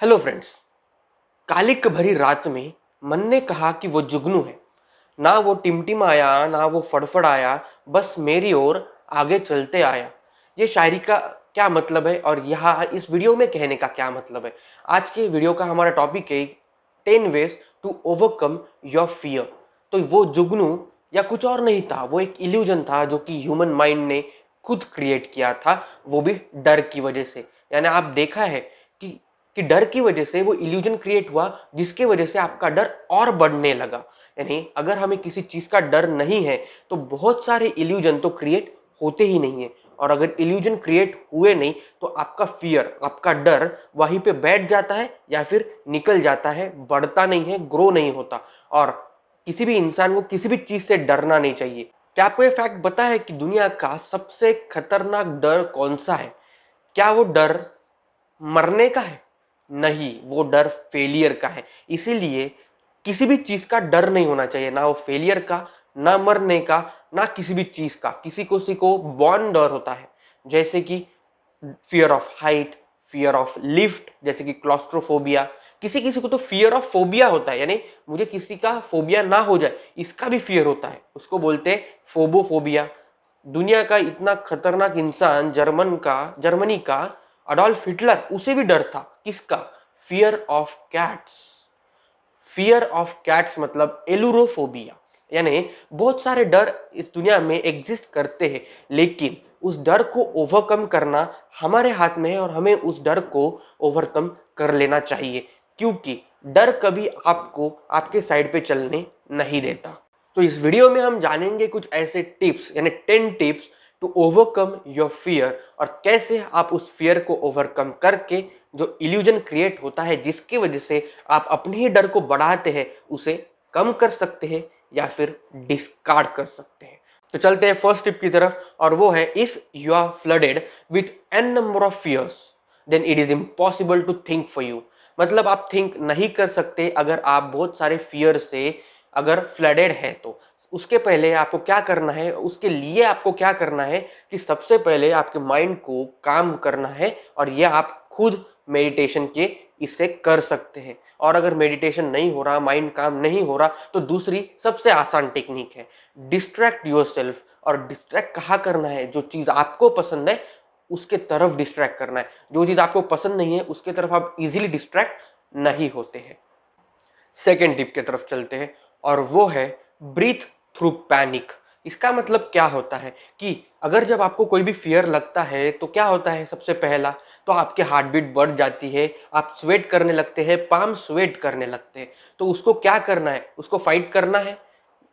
Hello friends. कालिक भरी रात में मन ने कहा कि वो जुगनू है। ना वो टिमटिमाया ना वो फड़फड़ाया, बस मेरी ओर आगे चलते आया। ये शायरी का क्या मतलब है और यहाँ इस वीडियो में कहने का क्या मतलब है? आज के वीडियो का हमारा टॉपिक है 10 ways to overcome your fear. तो वो जुगनू या कुछ और नहीं था, वो एक इल्यूजन था जो कि ह्यूमन माइंड ने खुद क्रिएट किया था, वो भी डर की वजह से। यानी आप देखा है कि डर की वजह से वो इल्यूजन क्रिएट हुआ, जिसकी वजह से आपका डर और बढ़ने लगा। यानी अगर हमें किसी चीज का डर नहीं है तो बहुत सारे इल्यूजन तो क्रिएट होते ही नहीं है, और अगर इल्यूजन क्रिएट हुए नहीं तो आपका फियर, आपका डर वहीं पे बैठ जाता है या फिर निकल जाता है, बढ़ता नहीं है, ग्रो नहीं होता। और किसी भी इंसान को किसी भी चीज से डरना नहीं चाहिए। क्या आपको ये फैक्ट पता है कि दुनिया का सबसे खतरनाक डर कौन सा है? क्या वो डर मरने का है? नहीं, वो डर फेलियर का है। इसीलिए किसी भी चीज का डर नहीं होना चाहिए, ना वो फेलियर का, ना मरने का, ना किसी भी चीज का। किसी को बॉर्न डर होता है, जैसे कि fear of height, fear of lift, जैसे कि क्लॉस्ट्रोफोबिया। किसी किसी को तो फियर ऑफ फोबिया होता है, यानी मुझे किसी का फोबिया ना हो जाए इसका भी फियर होता है, उसको बोलते हैं फोबोफोबिया। दुनिया का इतना खतरनाक इंसान जर्मनी का अडोल्फ हिटलर, उसे भी डर था किसका? Fear of cats. Fear of cats मतलब एलुरोफोबिया। यानी बहुत सारे डर इस दुनिया में एग्जिस्ट करते हैं, लेकिन उस डर को ओवरकम करना हमारे हाथ में है और हमें उस डर को ओवरकम कर लेना चाहिए, क्योंकि डर कभी आपको आपके साइड पे चलने नहीं देता। तो इस वीडियो में हम जानेंगे कुछ ऐसे टिप्स, यानी 10 tips to overcome your fear, और कैसे आप उस फियर को ओवरकम करके जो इल्यूजन क्रिएट होता है जिसकी वजह से आप अपने ही डर को बढ़ाते हैं, उसे कम कर सकते हैं या फिर डिस्कार्ड कर सकते हैं। तो चलते हैं फर्स्ट टिप की तरफ, और वो है if you are flooded with an number of fears then it is impossible to think for you. मतलब आप थिंक नहीं कर सकते अगर आप बहुत सारे फियर से अगर फ्लडेड है तो। उसके पहले आपको क्या करना है, उसके लिए आपको क्या करना है कि सबसे पहले आपके माइंड को काम करना है, और ये आप खुद मेडिटेशन के इससे कर सकते हैं। और अगर मेडिटेशन नहीं हो रहा, माइंड काम नहीं हो रहा, तो दूसरी सबसे आसान टेक्निक है डिस्ट्रैक्ट योरसेल्फ। और डिस्ट्रैक्ट कहाँ करना है? जो चीज आपको पसंद है उसके तरफ डिस्ट्रैक्ट करना है। जो चीज आपको पसंद नहीं है उसके तरफ आप इजीली डिस्ट्रैक्ट नहीं होते हैं। सेकेंड टिप की तरफ चलते हैं, और वो है ब्रीथ थ्रू पैनिक। इसका मतलब क्या होता है कि अगर जब आपको कोई भी फियर लगता है तो क्या होता है? सबसे पहला तो आपके हार्ट बीट बढ़ जाती है, आप स्वेट करने लगते हैं, पाम स्वेट करने लगते हैं। तो उसको क्या करना है? उसको फाइट करना है।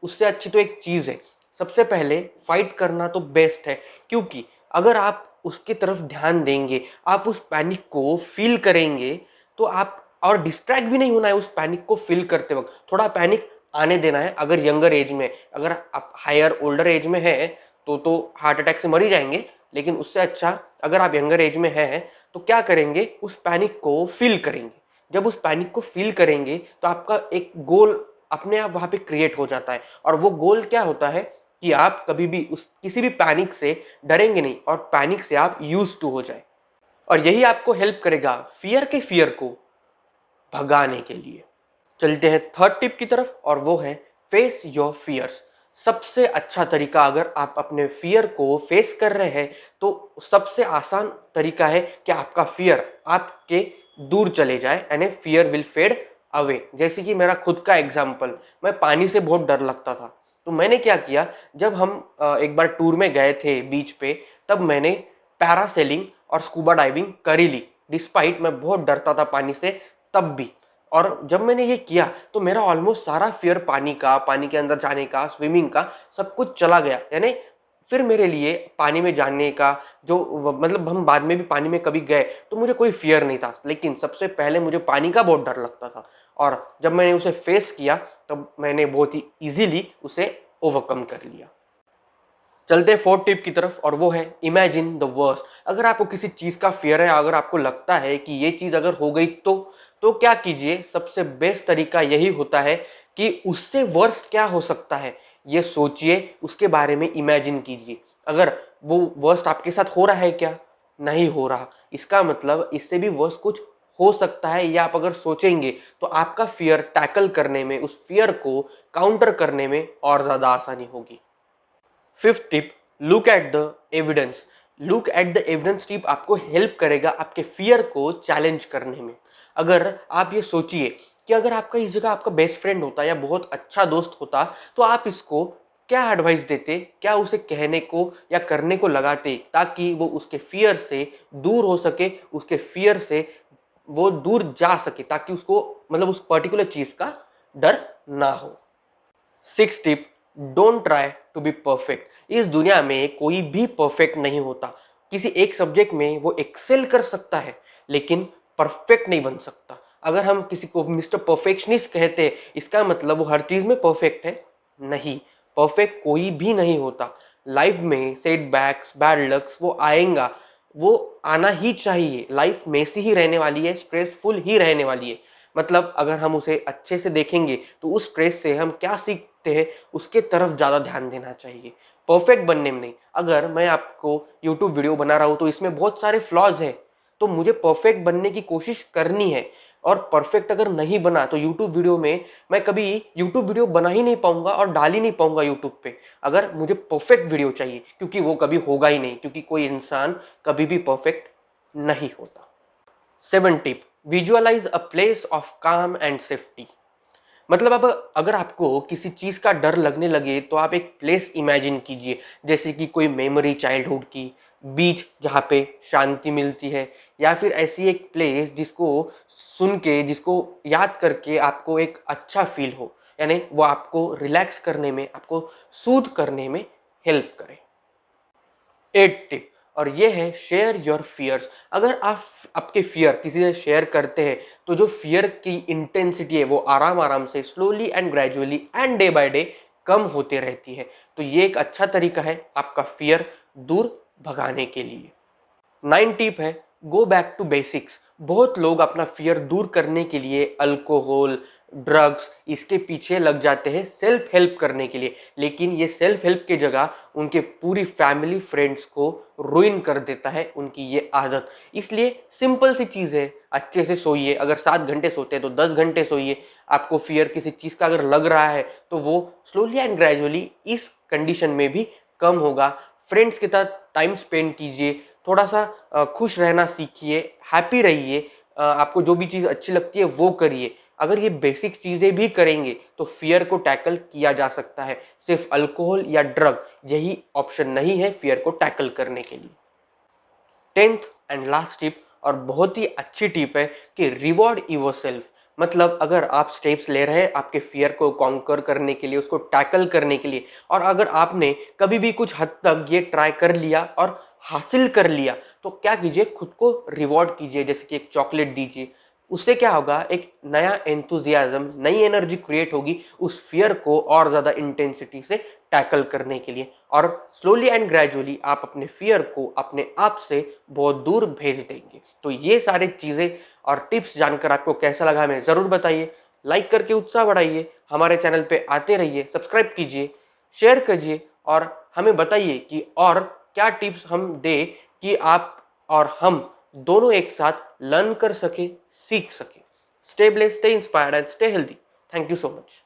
उससे अच्छी तो एक चीज है, सबसे पहले फाइट करना तो बेस्ट है, क्योंकि अगर आप उसकी तरफ ध्यान देंगे, आप उस पैनिक को फील करेंगे, तो आप और डिस्ट्रैक्ट भी नहीं होना है उस पैनिक को फील करते वक्त। थोड़ा पैनिक आने देना है अगर यंगर एज में। अगर आप हायर ओल्डर एज में है तो हार्ट अटैक से मर ही जाएंगे, लेकिन उससे अच्छा अगर आप यंगर एज में हैं तो क्या करेंगे? उस पैनिक को फील करेंगे। जब उस पैनिक को फील करेंगे तो आपका एक गोल अपने आप वहां पे क्रिएट हो जाता है, और वो गोल क्या होता है कि आप कभी भी उस किसी भी पैनिक से डरेंगे नहीं, और पैनिक से आप यूज टू हो जाए। और यही आपको हेल्प करेगा फियर को भगाने के लिए। चलते हैं थर्ड टिप की तरफ, और वो है फेस योर फियर्स। सबसे अच्छा तरीका, अगर आप अपने फियर को फेस कर रहे हैं तो सबसे आसान तरीका है कि आपका फियर आपके दूर चले जाए, यानी फियर विल फेड अवे। जैसे कि मेरा खुद का एग्जाम्पल, मैं पानी से बहुत डर लगता था। तो मैंने क्या किया, जब हम एक बार टूर में गए थे बीच पे, तब मैंने पैरासेलिंग और स्कूबा डाइविंग करी ली, डिस्पाइट मैं बहुत डरता था पानी से तब भी। और जब मैंने ये किया तो मेरा ऑलमोस्ट सारा फियर पानी का, पानी के अंदर जाने का, स्विमिंग का, सब कुछ चला गया। यानी फिर मेरे लिए पानी में जाने का जो मतलब हम बाद में भी पानी में कभी गए तो मुझे कोई फियर नहीं था, लेकिन सबसे पहले मुझे पानी का बहुत डर लगता था। और जब मैंने उसे फेस किया तब मैंने बहुत ही इजीली उसे ओवरकम कर लिया। चलते हैं फोर्थ टिप की तरफ, और वो है इमेजिन द वर्स्ट। अगर आपको किसी चीज का फियर है, अगर आपको लगता है कि ये चीज अगर हो गई तो क्या कीजिए? सबसे बेस्ट तरीका यही होता है कि उससे वर्स्ट क्या हो सकता है ये सोचिए, उसके बारे में इमेजिन कीजिए। अगर वो वर्स्ट आपके साथ हो रहा है क्या? नहीं हो रहा, इसका मतलब इससे भी वर्स्ट कुछ हो सकता है, या आप अगर सोचेंगे तो आपका फियर टैकल करने में, उस फियर को काउंटर करने में और ज़्यादा आसानी होगी। Fifth tip, look at the evidence. Look at the evidence tip आपको हेल्प करेगा आपके फियर को चैलेंज करने में। अगर आप ये सोचिए कि अगर आपका इस जगह आपका बेस्ट फ्रेंड होता या बहुत अच्छा दोस्त होता, तो आप इसको क्या एडवाइस देते, क्या उसे कहने को या करने को लगाते ताकि वो उसके फियर से दूर हो सके, उसके फियर से वो दूर जा सके, ताकि उसको मतलब उस पर्टिकुलर चीज का डर ना हो। Six tip, don't try to be perfect. इस दुनिया में कोई भी परफेक्ट नहीं होता। किसी एक सब्जेक्ट में वो एक्सेल कर सकता है लेकिन परफेक्ट नहीं बन सकता। अगर हम किसी को मिस्टर परफेक्शनिस्ट कहते हैं, इसका मतलब वो हर चीज में परफेक्ट है? नहीं, परफेक्ट कोई भी नहीं होता। लाइफ में सेटबैक्स, बैड लक्स वो आएगा, वो आना ही चाहिए। लाइफ मेसी ही रहने वाली है, स्ट्रेसफुल ही रहने वाली है। मतलब अगर हम उसे अच्छे से देखेंगे तो उस स्ट्रेस से हम क्या सीखते हैं, उसके तरफ ज़्यादा ध्यान देना चाहिए, परफेक्ट बनने में नहीं। अगर मैं आपको यूट्यूब वीडियो बना रहा हूँ तो इसमें बहुत सारे फ्लॉज हैं, तो मुझे परफेक्ट बनने की कोशिश करनी है। और परफेक्ट अगर नहीं बना तो यूट्यूब वीडियो में मैं कभी यूट्यूब वीडियो बना ही नहीं पाऊंगा और डाल ही नहीं पाऊंगा यूट्यूब पे, अगर मुझे परफेक्ट वीडियो चाहिए, क्योंकि वो कभी होगा ही नहीं, क्योंकि कोई इंसान कभी भी परफेक्ट नहीं होता। 7 tip, visualise a place of calm and safety. मतलब अब अगर आपको किसी चीज का डर लगने लगे तो आप एक प्लेस इमेजिन कीजिए, जैसे कि कोई मेमोरी चाइल्डहुड की, बीच जहाँ पे शांति मिलती है, या फिर ऐसी एक प्लेस जिसको सुन के, जिसको याद करके आपको एक अच्छा फील हो, यानी वो आपको रिलैक्स करने में, आपको सूद करने में हेल्प करे। 8 टिप, और ये है शेयर योर फियर्स। अगर आप आपके फियर किसी से शेयर करते हैं तो जो फियर की इंटेंसिटी है वो आराम आराम से, slowly and gradually and day by day कम होते रहती है। तो ये एक अच्छा तरीका है आपका फियर दूर भगाने के लिए। 9 टिप है, गो बैक टू बेसिक्स। बहुत लोग अपना फियर दूर करने के लिए अल्कोहल, ड्रग्स, इसके पीछे लग जाते हैं सेल्फ हेल्प करने के लिए, लेकिन ये सेल्फ हेल्प की जगह उनके पूरी फैमिली फ्रेंड्स को रुइन कर देता है उनकी ये आदत। इसलिए सिंपल सी चीज़ है, अच्छे से सोइए। अगर 7 घंटे सोते हैं तो 10 घंटे सोइए। आपको फियर किसी चीज़ का अगर लग रहा है तो वो स्लोली एंड ग्रेजुअली इस कंडीशन में भी कम होगा। फ्रेंड्स के साथ टाइम स्पेंड कीजिए, थोड़ा सा खुश रहना सीखिए, हैप्पी रहिए, आपको जो भी चीज़ अच्छी लगती है वो करिए। अगर ये बेसिक चीज़ें भी करेंगे तो फियर को टैकल किया जा सकता है। सिर्फ अल्कोहल या ड्रग यही ऑप्शन नहीं है फियर को टैकल करने के लिए। 10th एंड लास्ट टिप, और बहुत ही अच्छी टिप है, कि रिवॉर्ड योरसेल्फ। मतलब अगर आप स्टेप्स ले रहे हैं आपके फियर को कॉन्कर करने के लिए, उसको टैकल करने के लिए, और अगर आपने कभी भी कुछ हद तक ये ट्राई कर लिया और हासिल कर लिया, तो क्या कीजिए, खुद को रिवॉर्ड कीजिए, जैसे कि एक चॉकलेट दीजिए। उससे क्या होगा, एक नया एंथुजियाज्म, नई एनर्जी क्रिएट होगी उस फियर को और ज़्यादा इंटेंसिटी से टैकल करने के लिए, और स्लोली एंड ग्रेजुअली आप अपने फियर को अपने आप से बहुत दूर भेज देंगे। तो ये सारी चीज़ें और टिप्स जानकर आपको कैसा लगा हमें ज़रूर बताइए। लाइक करके उत्साह बढ़ाइए, हमारे चैनल पे आते रहिए, सब्सक्राइब कीजिए, शेयर कीजिए, और हमें बताइए कि और क्या टिप्स हम दें कि आप और हम दोनों एक साथ लर्न कर सके, सीख सके। Stay blessed, stay inspired and stay healthy. Thank you so much.